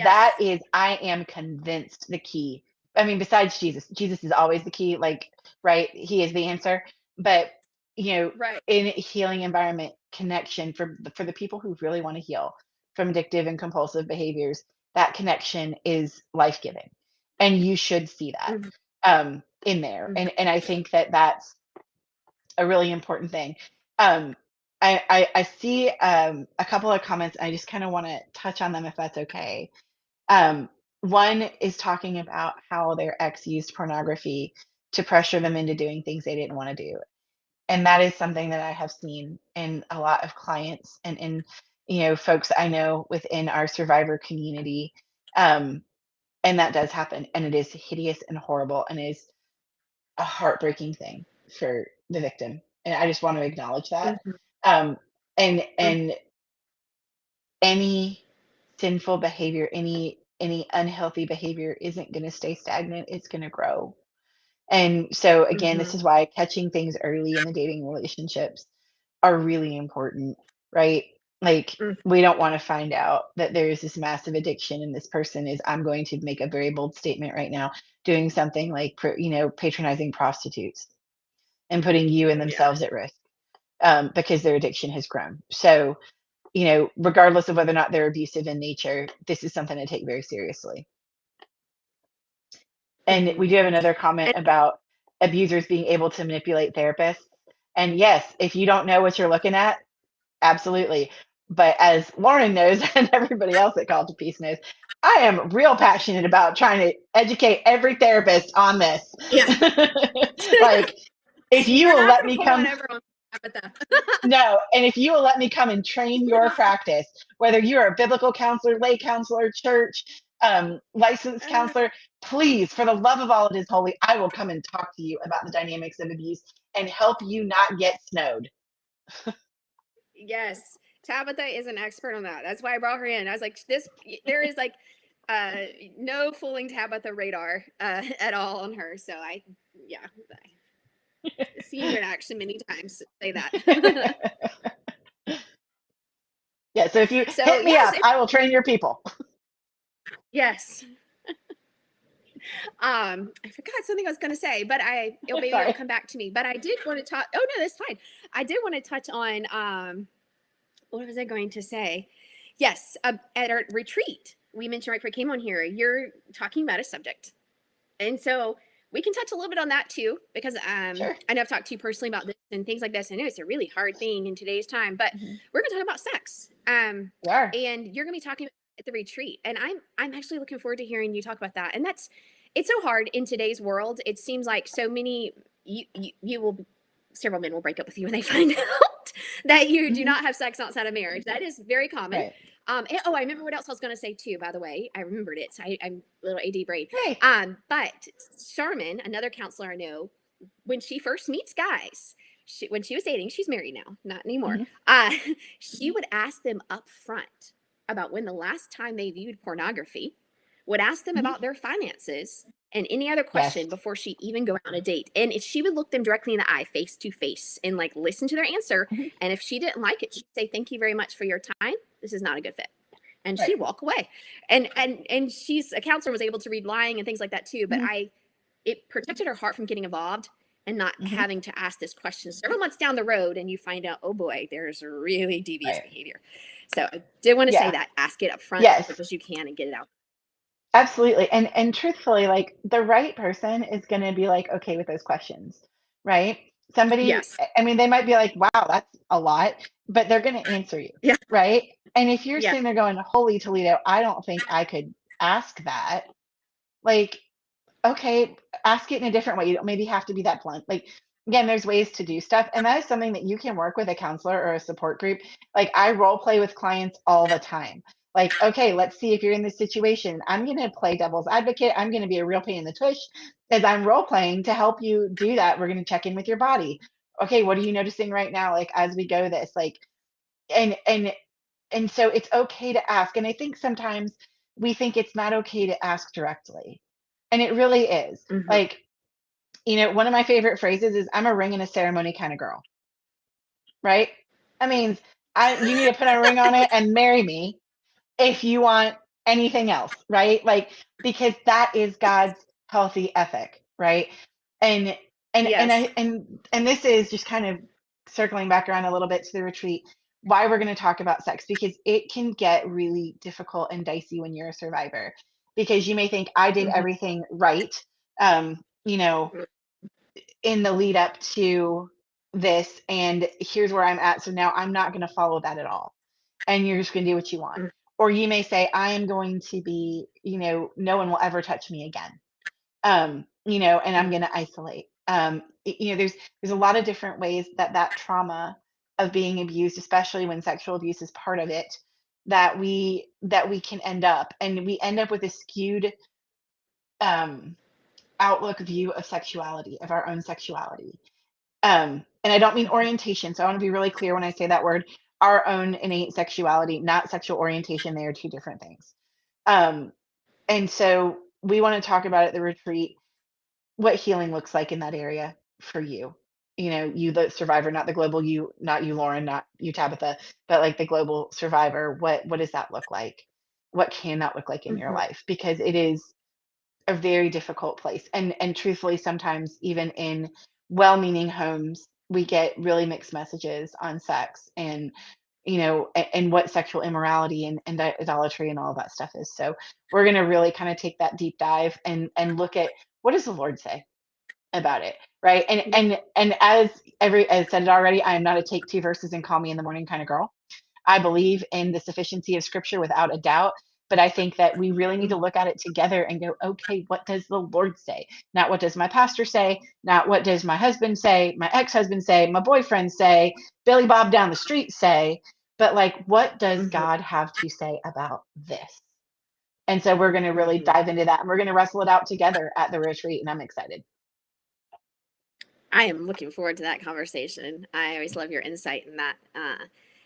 that Yes, is, I am convinced, the key. I mean, besides Jesus is always the key, like, right? He is the answer. But, you know, right. in a healing environment, connection for the people who really want to heal from addictive and compulsive behaviors, that connection is life-giving. And you should see that Mhm, in there. mhm, And I think that that's a really important thing. Um, I see a couple of comments. I just kind of want to touch on them if that's okay. Um, One is talking about how their ex used pornography to pressure them into doing things they didn't want to do. And that is something that I have seen in a lot of clients and in, folks I know within our survivor community. Um, and that does happen. And it is hideous and horrible and is a heartbreaking thing for the victim. And I just want to acknowledge that. mhm, Um, and mhm, and any sinful behavior, any unhealthy behavior isn't going to stay stagnant. It's going to grow. And so again, this mhm, is why catching things early in the dating relationships are really important, right? Like mhm. we don't want to find out that there is this massive addiction and this person is, I'm going to make a very bold statement right now, doing something like patronizing prostitutes and putting you and Oh yeah. themselves at risk, because their addiction has grown. So, regardless of whether or not they're abusive in nature, this is something to take very seriously. And we Mhm. do have another comment And about abusers being able to manipulate therapists. And yes, if you don't know what you're looking at, absolutely. But as Lauren knows, and everybody else at Call to Peace knows, I am real passionate about trying to educate every therapist on this. yeah, Like, if you we're will not let going to me pull one come. over on Tabitha. No, and if you will let me come and train your practice, whether you're a biblical counselor, lay counselor, church, licensed Uh, counselor, please, for the love of all that is holy, I will come and talk to you about the dynamics of abuse and help you not get snowed. yes, Tabitha is an expert on that. That's why I brought her in. I was like, this, there is like uh no fooling Tabitha radar at all on her. So yeah, I've seen her in action many times say that. Yeah, so if you So hit me yes, up, I will train your people. yes. I forgot something I was going to say, but maybe it'll Sorry. come back to me. But I did want to talk. Oh no, that's fine. I did want to touch on what was I going to say? Yes, at our retreat, we mentioned right before I came on here, you're talking about a subject. And so we can touch a little bit on that too, because Sure. I know I've talked to you personally about this and things like this. I know it's a really hard thing in today's time, but Mhm. we're going to talk about sex. We are. And you're going to be talking at the retreat, and I'm actually looking forward to hearing you talk about that. And it's so hard in today's world. It seems like so many you will several men will break up with you when they find out that you do Mhm. not have sex outside of marriage. That is very common. Right. Oh, I remember what else I was going to say too. By the way, I remembered it. So I'm a little AD brain. Hey. But Charmin, another counselor I know, when she first meets guys, when she was dating, she's married now, not anymore. Mhm. She would ask them up front about when the last time they viewed pornography, would ask them Mhm. about their finances and any other Yes. question before she even go out on a date. And if she would look them directly in the eye, face to face, and like listen to their answer. Mhm. And if she didn't like it, she'd say, "Thank you very much for your time. This is not a good fit." And Right. she'd walk away. And she's a counselor, was able to read lying and things like that too. But Mhm. it protected her heart from getting involved and not Mhm. having to ask this question several months down the road, and you find out, oh boy, there's really devious Right. behavior. So I did want to say Yeah. that. Ask it up front as Yes. quick as you can and get it out. Absolutely. And truthfully, like the right person is going to be like okay with those questions, right? Somebody, Yes. I mean, they might be like, "Wow, that's a lot," but they're going to answer you, Yeah. right? And if you're Yeah. sitting there going, "Holy Toledo, I don't think I could ask that." Like, okay, ask it in a different way. You don't maybe have to be that blunt. Like, again, there's ways to do stuff, and that is something that you can work with a counselor or a support group. Like, I role play with clients all the time. Like, okay, let's see if you're in this situation. I'm going to play devil's advocate. I'm going to be a real pain in the tush as I'm role playing to help you do that. We're going to check in with your body. Okay, what are you noticing right now? Like, as we go this, like, and and so it's okay to ask. And I think sometimes we think it's not okay to ask directly. And it really is. Mm-hmm. Like, one of my favorite phrases is I'm a ring and a ceremony kind of girl, right? That means you need to put a ring on it and marry me if you want anything else, right? Like, because that is God's healthy ethic, right? And Yes. and this is just kind of circling back around a little bit to the retreat, why we're going to talk about sex, because it can get really difficult and dicey when you're a survivor, because you may think I did Mm-hmm. everything right, um, you know, in the lead up to this, and here's where I'm at. So now I'm not going to follow that at all. And you're just going to do what you want. Or you may say, I am going to be, no one will ever touch me again. And I'm going to isolate. There's a lot of different ways that trauma of being abused, especially when sexual abuse is part of it, that we can end up, and we end up with a skewed um, outlook view of sexuality, of our own sexuality. And I don't mean orientation. So I want to be really clear when I say that word, our own innate sexuality, not sexual orientation. They are two different things. Um, and so we want to talk about at the retreat what healing looks like in that area for you. You, the survivor, not the global you, not you, Lauren, not you, Tabitha, but like the global survivor. What does that look like? What can that look like in your Mm-hmm. life? Because it is a very difficult place. And truthfully, sometimes even in well-meaning homes, we get really mixed messages on sex and and what sexual immorality and idolatry and all of that stuff is. So we're going to really kind of take that deep dive and look at what does the Lord say about it, right? And Yeah. and and as said it already, I am not a take two verses and call me in the morning kind of girl. I believe in the sufficiency of scripture without a doubt. But I think that we really need to look at it together and go, okay, what does the Lord say? Not what does my pastor say? Not what does my husband say, my ex husband say, my boyfriend say, Billy Bob down the street say, but like, what does Mm-hmm. God have to say about this? And so we're going to really Mm-hmm. dive into that, and we're going to wrestle it out together at the retreat. And I'm excited. I am looking forward to that conversation. I always love your insight in that.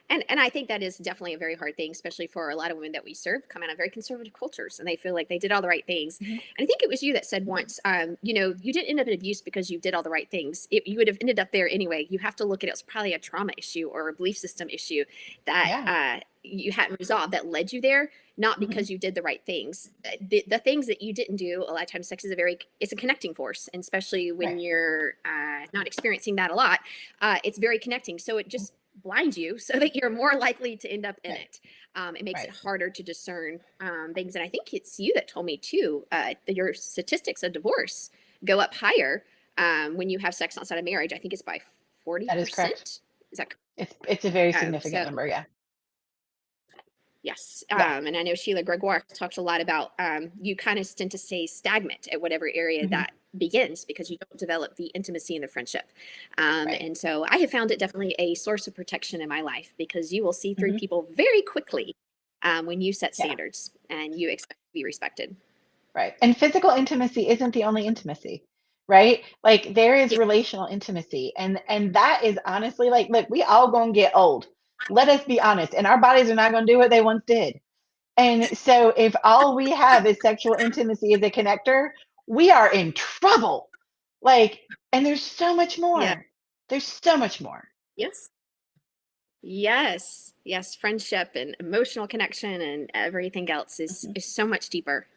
And I think that is definitely a very hard thing, especially for a lot of women that we serve, come out of very conservative cultures, and they feel like they did all the right things. Mhm. And I think it was you that said once, you didn't end up in abuse because you did all the right things. You would have ended up there anyway. You have to look at it as probably a trauma issue or a belief system issue that Yeah. you hadn't resolved that led you there, not Mhm. because you did the right things. The things that you didn't do, a lot of times sex is it's a connecting force, and especially when Right. you're not experiencing that a lot, it's very connecting. So it just blind you so that you're more likely to end up in Right. it. It makes it Right. harder to discern things. And I think it's you that told me too that your statistics of divorce go up higher when you have sex outside of marriage. I think it's by That is correct. 40%. Is that correct? It's a very Oh, significant so number. Yeah. yes. Yeah. And I know Sheila Gregoire talks a lot about you kind of tend to stay stagnant at whatever area Hmm. that begins because you don't develop the intimacy and the friendship. Right. And so I have found it definitely a source of protection in my life because you will see through Hmm. people very quickly when you set Yeah. standards and you expect to be respected. Right. And physical intimacy isn't the only intimacy, right? Like there is Yeah. relational intimacy. And that is honestly like, look, we all gonna get old. Let us be honest. And our bodies are not gonna do what they once did. And so if all we have is sexual intimacy as a connector, we are in trouble. Like, and there's so much Yeah. more. There's so much more. Yes. Yes. Yes. Friendship and emotional connection and everything else Mhm. is so much deeper.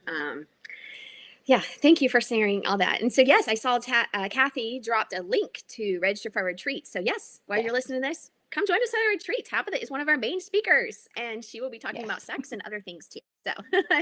Yeah, thank you for sharing all that. And so, yes, I saw Kathy dropped a link to register for a retreat. So, yes, while you're Yes. listening to this, come join us at a retreat. Tabitha is one of our main speakers, and she will be talking about Yes. sex and other things too. So,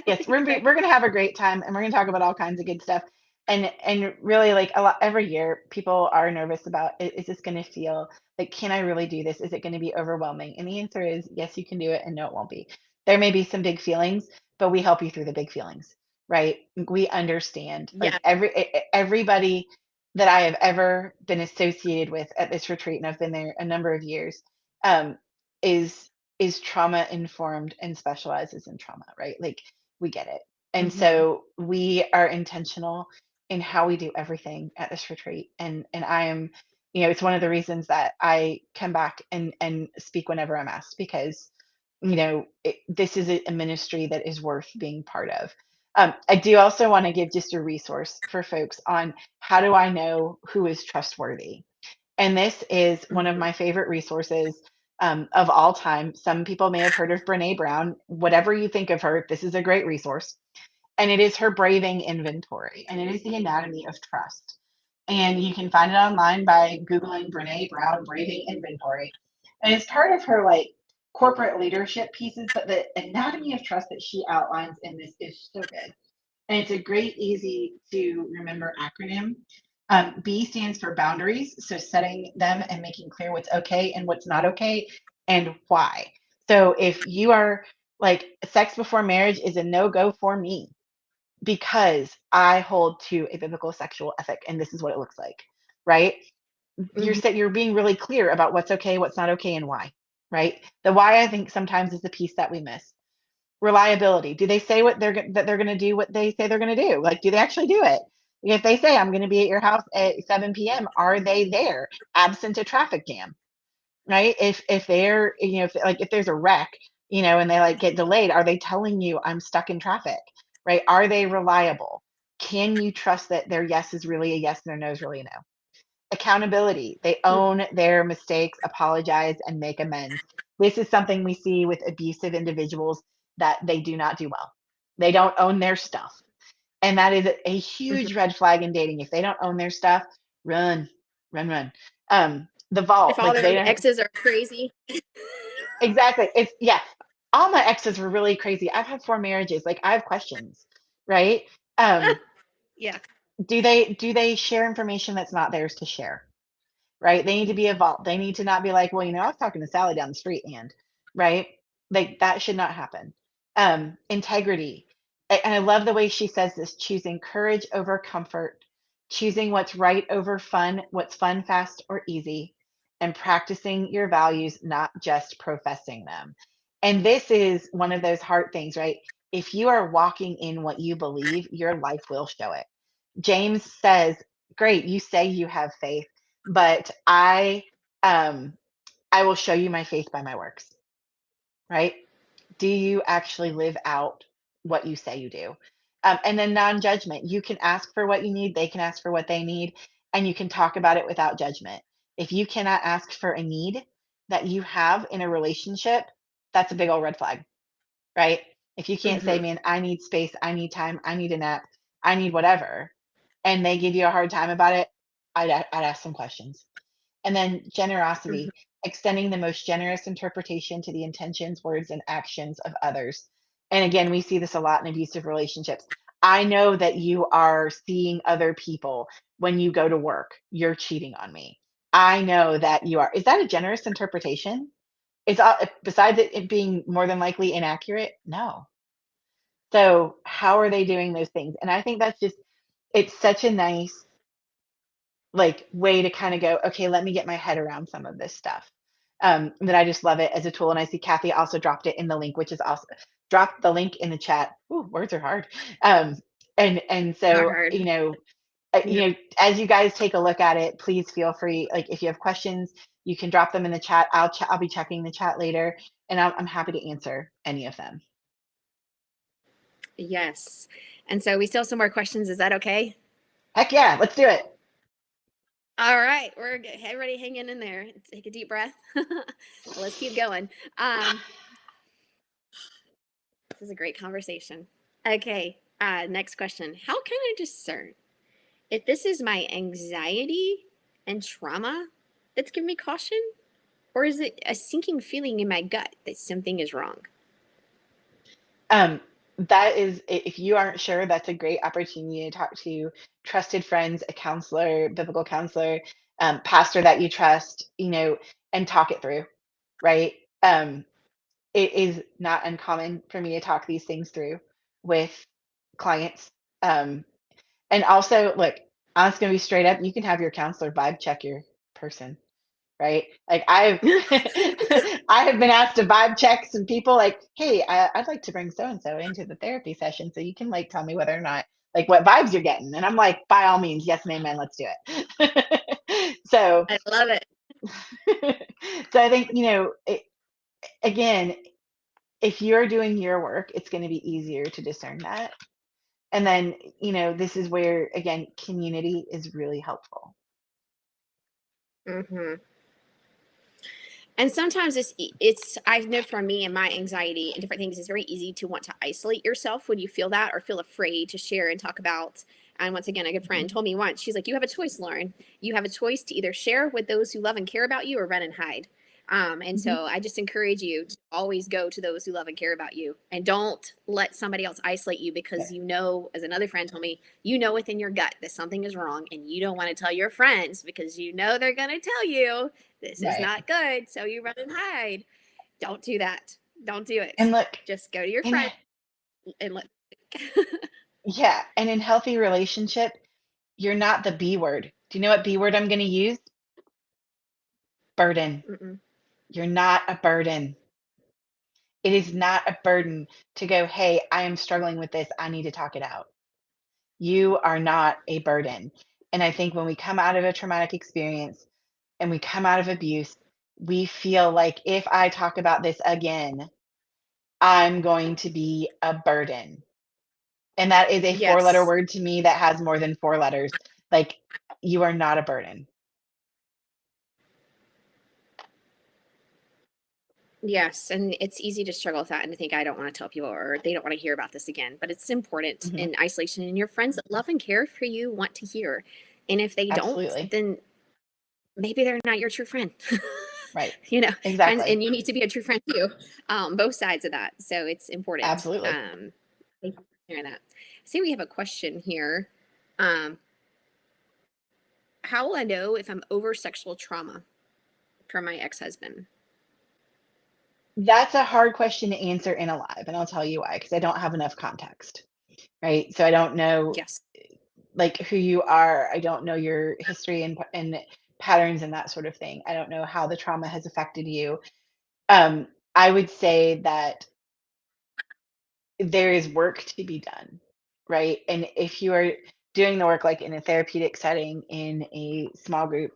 Yes, we're gonna have a great time, and we're gonna talk about all kinds of good stuff. And really, like a lot every year, people are nervous about is this gonna feel like can I really do this? Is it gonna be overwhelming? And the answer is yes, you can do it, and no, it won't be. There may be some big feelings, but we help you through the big feelings, right? We understand. yeah. Like everybody that I have ever been associated with at this retreat, and I've been there a number of years, um, is is trauma informed and specializes in trauma, right? Like we get it. And Hmm. so we are intentional in how we do everything at this retreat. And I am, it's one of the reasons that I come back and speak whenever I'm asked because, this is a ministry that is worth being part of. I do also want to give just a resource for folks on how do I know who is trustworthy. And this is one of Hmm. my favorite resources of all time. Some people may have heard of Brene Brown. Whatever you think of her, this is a great resource. And it is her braving inventory, and it is the anatomy of trust. And you can find it online by Googling Brene Brown braving inventory. And it's part of her like corporate leadership pieces, but the anatomy of trust that she outlines in this is so good. And it's a great, easy to remember acronym. B stands for boundaries, so setting them and making clear what's okay and what's not okay and why. So if you are like sex before marriage is a no go for me because I hold to a biblical sexual ethic and this is what it looks like, right? Hmm. You're being really clear about what's okay, what's not okay, and why, right? The why I think sometimes is the piece that we miss. Reliability. Do they say that they're going to do what they say they're going to do? Like, do they actually do it? If they say I'm going to be at your house at 7 p.m., are they there absent a traffic jam? Right? If they're if there's a wreck, and they like get delayed, are they telling you I'm stuck in traffic? Right? Are they reliable? Can you trust that their yes is really a yes and their no is really a no? Accountability. They own their mistakes, apologize, and make amends. This is something we see with abusive individuals that they do not do well. They don't own their stuff. And that is a Hmm. huge red flag in dating. If they don't own their stuff, run, run, run. The If vault, all like their they don't exes are crazy, exactly. It's yeah. All my exes were really crazy. I've had 4 marriages. Like I have questions, right? Um, yeah. do they share information that's not theirs to share? Right? They need to be a vault. They need to not be like, well, I was talking to Sally down the street and right? Like that should not happen. Integrity. And I love the way she says this, choosing courage over comfort, choosing what's right over fun, what's fun, fast, or easy, and practicing your values, not just professing them. And this is one of those hard things, right? If you are walking in what you believe, your life will show it. James says, great, you say you have faith, but um I will show you my faith by my works, right? Do you actually live out what you say you do? And then non-judgment. You can ask for what you need, they can ask for what they need, and you can talk about it without judgment. If you cannot ask for a need that you have in a relationship, that's a big old red flag, right? If you can't say, Hmm. man, I need space, I need time, I need a nap, I need whatever, and they give you a hard time about it, I'd ask some questions. And then Mhm. generosity, extending the most generous interpretation to the intentions, words, and actions of others. And again, we see this a lot in abusive relationships. I know that you are seeing other people when you go to work. You're cheating on me. I know that you are. Is that a generous interpretation? It's all, besides it being more than likely inaccurate. No. So how are they doing those things? And I think that's just, it's such a nice like way to kind of go, okay, let me get my head around some of this stuff. That I just love it as a tool. And I see Kathy also dropped it in the link, which is also dropped the link in the chat. Ooh, words are hard. And Not so, hard. Yeah. as you guys take a look at it, please feel free. Like if you have questions, you can drop them in the chat. I'll be checking the chat later, and I'm happy to answer any of them. Yes. And so we still have some more questions. Is that okay? Heck yeah, let's do it. All right, we're good. Everybody hanging in there. Take a deep breath. Let's keep going. This is a great conversation. Okay, next question. How can I discern if this is my anxiety and trauma that's giving me caution, or is it a sinking feeling in my gut that something is wrong? Um, that is, if you aren't sure, that's a great opportunity to talk to trusted friends, a counselor, biblical counselor, pastor that you trust, and talk it through, right? It is not uncommon for me to talk these things through with clients. Um, and also, look, I'm just gonna be straight up. You can have your counselor vibe check your person, right? Like I have been asked to vibe check some people like, hey, I'd like to bring so and so into the therapy session so you can like tell me whether or not like what vibes you're getting. And I'm like, by all means, yes and amen, let's do it. So I love it. so I think, again, if you're doing your work, it's going to be easier to discern that. And then, this is where again, community is really helpful. Hmm. And sometimes it's I know for me and my anxiety and different things, it's very easy to want to isolate yourself when you feel that or feel afraid to share and talk about. And once again, a good Mhm. friend told me once, she's like, you have a choice, Lauren. You have a choice to either share with those who love and care about you or run and hide. And Mhm. so I just encourage you to always go to those who love and care about you, and don't let somebody else isolate you, Yeah. because as another friend told me, within your gut that something is wrong and you don't want to tell your friends because they're going to tell you this is Right. not good. So you run and hide. Don't do that. Don't do And it. look, Just go to your in friend and let. yeah, and in healthy relationship, you're not the B word. Do you know what B word I'm going to use? Burden. Mm-mm. You're not a burden. It is not a burden to go, hey, I am struggling with this. I need to talk it out. You are not a burden. And I think when we come out of a traumatic experience and we come out of abuse, we feel like if I talk about this again, I'm going to be a burden. And that is a four-letter Yes. word to me that has more than four letters. Like, you are not a burden. Yes, and it's easy to struggle with that and to think I don't want to tell people or they don't want to hear about this again. But it's important Mhm. in isolation, and your friends that love and care for you want to hear. And if they don't, Absolutely. then maybe they're not your true friend. Right. Friends, Exactly. and you need to be a true friend too. Both sides of that. So it's important. Absolutely. Thank you for sharing that. See, we have a question here. Um, how will I know if I'm over sexual trauma from my ex-husband? That's a hard question to answer in a live, and I'll tell you why, because I don't have enough context, right? So I don't know Yes. like who you are. I don't know your history and patterns and that sort of thing. I don't know how the trauma has affected you. I would say that there is work to be done, right? And if you are doing the work like in a therapeutic setting, in a small group,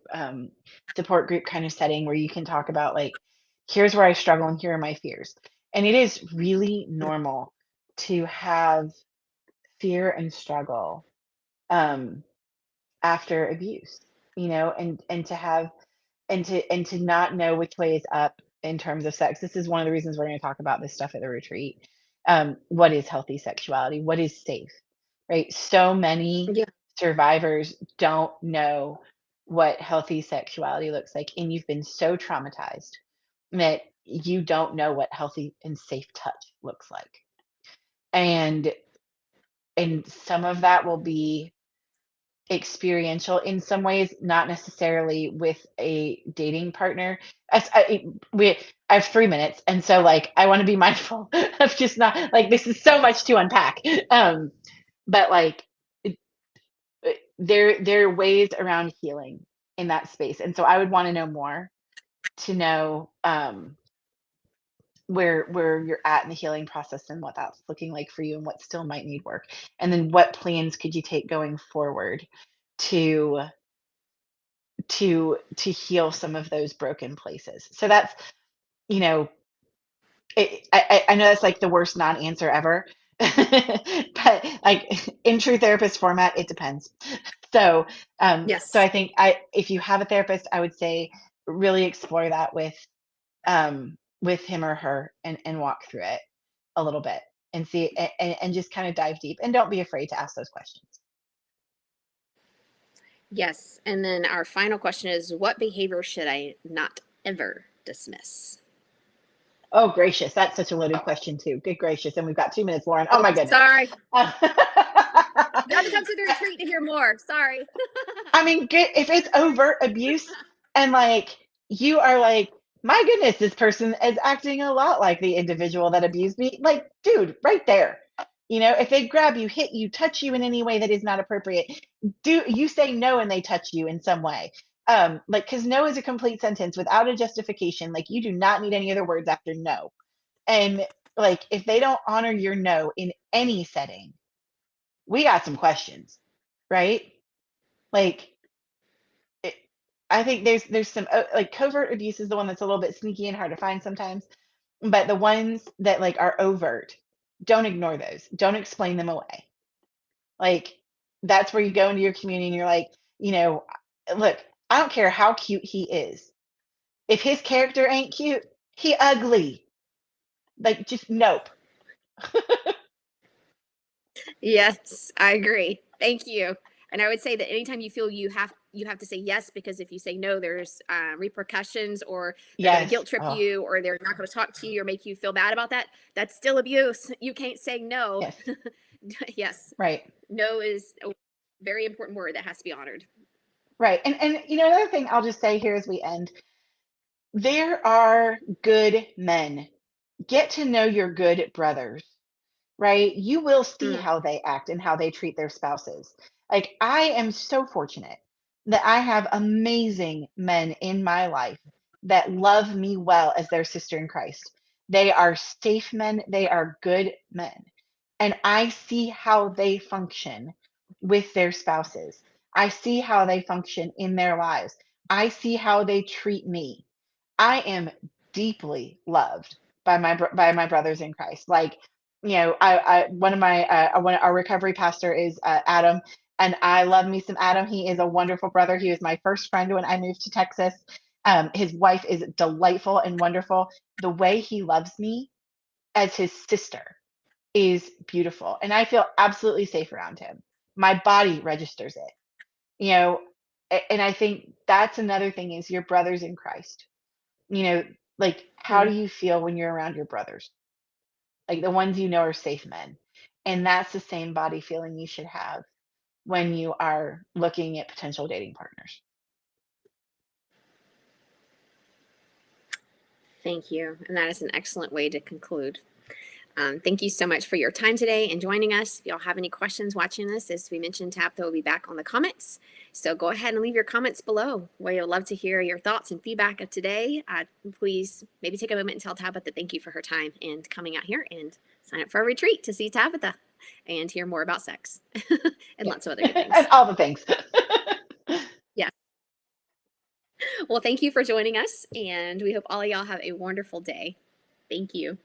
support group kind of setting where you can talk about like, here's where I struggle and here are my fears. And it is really normal to have fear and struggle um, after abuse, and to have and to not know which way is up in terms of sex. This is one of the reasons we're going to talk about this stuff at the retreat. What is healthy sexuality? What is safe? Right? So many Yeah. survivors don't know what healthy sexuality looks like, and you've been so traumatized that you don't know what healthy and safe touch looks like. And some of that will be experiential in some ways, not necessarily with a dating partner. As I have 3 minutes, and so, like, I wanna be mindful of just not like, this is so much to unpack. But, like, there are ways around healing in that space, and so I would wanna know more to know, where you're at in the healing process and what that's looking like for you and what still might need work. And then what plans could you take going forward to heal some of those broken places. So that's, you know, I know that's like the worst non-answer ever, but like in true therapist format, it depends. So, so Yes. I think if you have a therapist, I would say really explore that with him or her and walk through it a little bit and see and just kind of dive deep and don't be afraid to ask those questions. Yes. And then our final question is, what behavior should I not ever dismiss? Oh, gracious. That's such a loaded question, too. Good gracious. And we've got 2 minutes, Lauren. Oh, Oh, my goodness. sorry. Uh, You have to come to the retreat to hear more. Sorry. I mean, if it's overt abuse and like you are like, my goodness, this person is acting a lot like the individual that abused me. Like, dude, right there. If they grab you, hit you, touch you in any way that is not appropriate, do you say no and they touch you in some way? Like, because no is a complete sentence without a justification. Like, you do not need any other words after no. And like, if they don't honor your no in any setting, we got some questions, right? Like, it, I think there's some like covert abuse is the one that's a little bit sneaky and hard to find sometimes, but the ones that like are overt, don't ignore those. Don't explain them away. Like that's where you go into your community and you're like, look, I don't care how cute he is. If his character ain't cute, he ugly. Like just nope. Yes, I agree. Thank you. And I would say that anytime you feel you have to say yes, because if you say no, there's repercussions, or they're going to Yes. guilt trip Oh, you, or they're not going to talk to you or make you feel bad about that. That's still abuse. You can't say no. yes. Yes, Right. no is a very important word that has to be honored. Right. And another thing I'll just say here as we end, there are good men. Get to know your good brothers, right? You will see Mm. how they act and how they treat their spouses. Like, I am so fortunate that I have amazing men in my life that love me well as their sister in Christ. They are safe men, they are good men. And I see how they function with their spouses. I see how they function in their lives. I see how they treat me. I am deeply loved by my brothers in Christ. Like, I one of my our recovery pastor is Adam, and I love me some Adam. He is a wonderful brother. He was my first friend when I moved to Texas. His wife is delightful and wonderful. The way he loves me as his sister is beautiful, and I feel absolutely safe around him. My body registers it, you know, and I think that's another thing is your brothers in Christ. You know, like, how Mm. do you feel when you're around your brothers? Like the ones you know are safe men. And that's the same body feeling you should have when you are looking at potential dating partners. Thank you. And that is an excellent way to conclude. Thank you so much for your time today and joining us. If y'all have any questions watching this, as we mentioned, Tabitha will be back on the comments. So go ahead and leave your comments below. We'd love to hear your thoughts and feedback of today. Please maybe take a moment and tell Tabitha thank you for her time and coming out here and sign up for a retreat to see Tabitha and hear more about sex and Yeah. lots of other good And things. all the things. Yeah. Well, thank you for joining us, and we hope all of y'all have a wonderful day. Thank you.